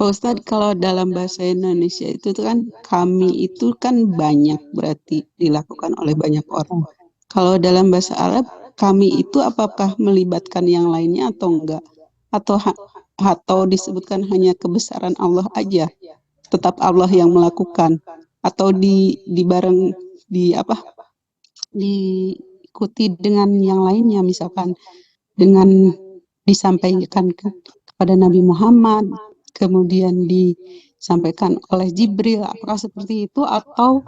Pak Ustadz, kalau dalam bahasa Indonesia itu tuh kan kami itu kan banyak, berarti dilakukan oleh banyak orang. Kalau dalam bahasa Arab, kami itu apakah melibatkan yang lainnya atau enggak? Atau atau disebutkan hanya kebesaran Allah aja, tetap Allah yang melakukan, atau di bareng di apa? Diikuti dengan yang lainnya, misalkan dengan disampaikan kepada Nabi Muhammad, kemudian disampaikan oleh Jibril, apakah seperti itu atau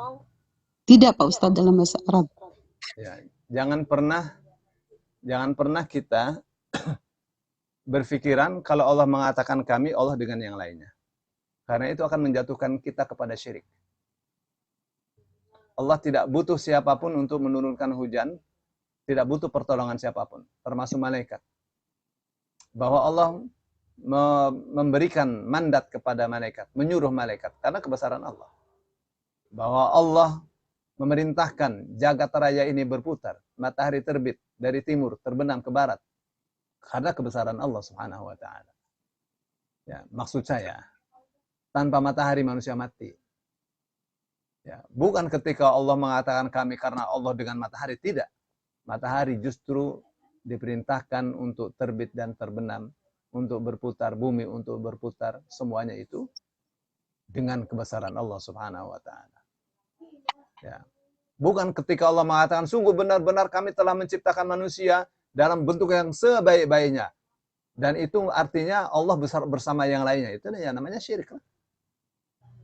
tidak Pak Ustadz dalam bahasa Arab? Ya, jangan pernah kita berpikiran kalau Allah mengatakan kami, Allah dengan yang lainnya. Karena itu akan menjatuhkan kita kepada syirik. Allah tidak butuh siapapun untuk menurunkan hujan, tidak butuh pertolongan siapapun, termasuk malaikat. Bahwa Allah memberikan mandat kepada malaikat, menyuruh malaikat, karena kebesaran Allah. Bahwa Allah memerintahkan jagat raya ini berputar, matahari terbit dari timur, terbenam ke barat, karena kebesaran Allah Subhanahu wa Ta'ala. Ya, maksud saya, tanpa matahari manusia mati. Ya, bukan ketika Allah mengatakan kami karena Allah dengan matahari, tidak. Matahari justru diperintahkan untuk terbit dan terbenam, untuk berputar, bumi untuk berputar, semuanya itu dengan kebesaran Allah Subhanahu wa Ta'ala. Ya. Bukan ketika Allah mengatakan sungguh benar-benar kami telah menciptakan manusia dalam bentuk yang sebaik-baiknya. Dan itu artinya Allah besar bersama yang lainnya. Itu yang namanya syirik.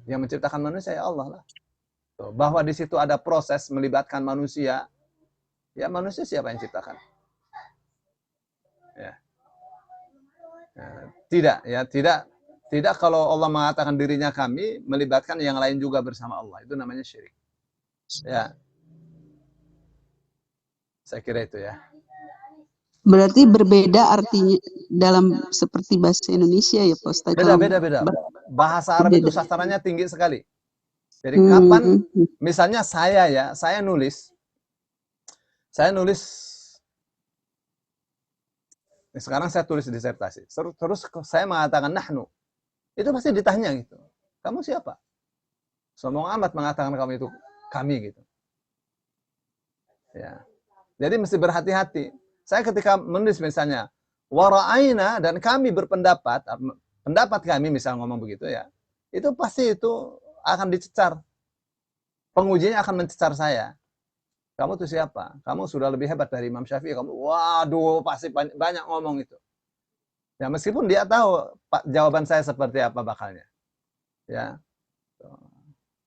Yang menciptakan manusia ya Allah lah. Bahwa di situ ada proses melibatkan manusia. Ya manusia siapa yang ciptakan? Ya. Tidak kalau Allah mengatakan dirinya kami melibatkan yang lain juga bersama Allah. Itu namanya syirik. Ya. Saya kira itu ya. Berarti berbeda artinya dalam seperti bahasa Indonesia ya Pak Ustadz? Beda. Bahasa Arab itu sastranya tinggi sekali. Jadi kapan, misalnya saya nulis, sekarang saya tulis disertasi, terus saya mengatakan nahnu, itu pasti ditanya gitu, kamu siapa? Sombong amat mengatakan kamu itu kami gitu. Ya. Jadi mesti berhati-hati. Saya ketika menulis misalnya wara'aina dan kami berpendapat, pendapat kami misal ngomong begitu ya, itu pasti itu akan dicecar. Pengujinya akan mencecar saya. Kamu tuh siapa? Kamu sudah lebih hebat dari Imam Syafi'i. Kamu, waduh, pasti banyak ngomong itu. Ya meskipun dia tahu jawaban saya seperti apa bakalnya. Ya,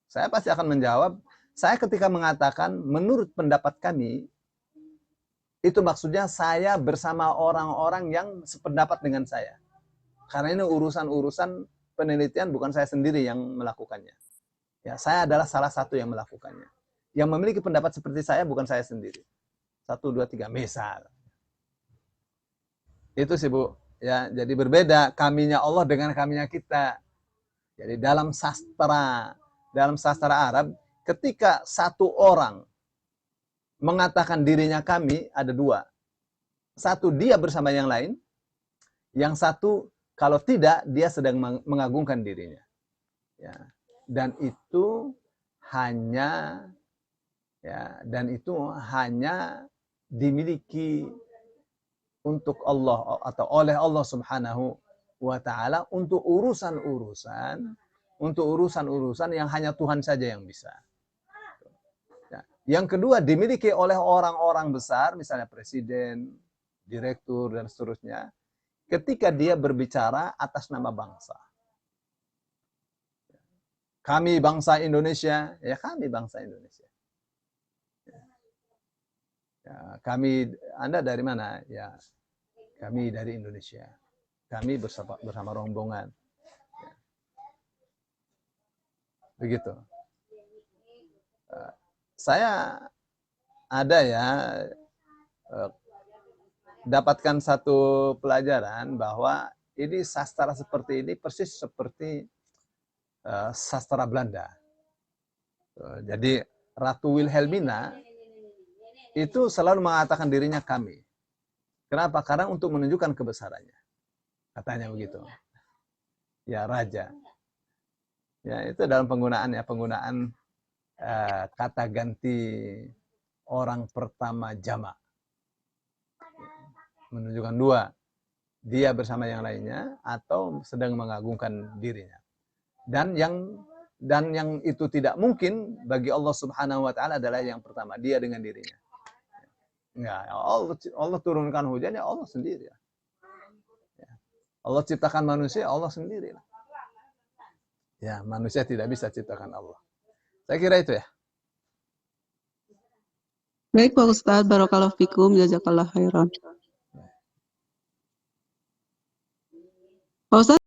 saya pasti akan menjawab. Saya ketika mengatakan menurut pendapat kami, itu maksudnya saya bersama orang-orang yang sependapat dengan saya. Karena ini urusan-urusan penelitian bukan saya sendiri yang melakukannya. Ya, saya adalah salah satu yang melakukannya. Yang memiliki pendapat seperti saya bukan saya sendiri. 1, 2, 3, misal. Itu sih Bu. Ya, jadi berbeda kaminya Allah dengan kaminya kita. Jadi dalam sastra Arab, ketika satu orang mengatakan dirinya kami, ada dua. Satu, dia bersama yang lain. Yang satu, kalau tidak, dia sedang mengagungkan dirinya. Ya. Dan itu hanya dimiliki untuk Allah atau oleh Allah Subhanahu wa Ta'ala untuk urusan-urusan yang hanya Tuhan saja yang bisa. Ya. Yang kedua, dimiliki oleh orang-orang besar, misalnya presiden, direktur, dan seterusnya, ketika dia berbicara atas nama bangsa. Kami bangsa Indonesia, ya kami bangsa Indonesia. Ya, kami, Anda dari mana? Ya, kami dari Indonesia. Kami bersama rombongan. Ya. Begitu. Saya ada ya dapatkan satu pelajaran bahwa ini sastra seperti ini persis seperti sastra Belanda. Jadi Ratu Wilhelmina itu selalu mengatakan dirinya kami. Kenapa? Karena untuk menunjukkan kebesarannya. Katanya begitu. ya raja. Ya, itu dalam penggunaan kata ganti orang pertama jamak. Menunjukkan dua, dia bersama yang lainnya atau sedang mengagungkan dirinya. Dan yang itu tidak mungkin bagi Allah Subhanahu wa taala adalah yang pertama, dia dengan dirinya. Ya, Allah turunkan hujan ya Allah sendiri. Ya. Allah ciptakan manusia, Allah sendiri. Ya, manusia tidak bisa ciptakan Allah. Saya kira itu ya. Baik Pak Ustadz, barakallahu fikum, jazakallah khairan. Pak Ustadz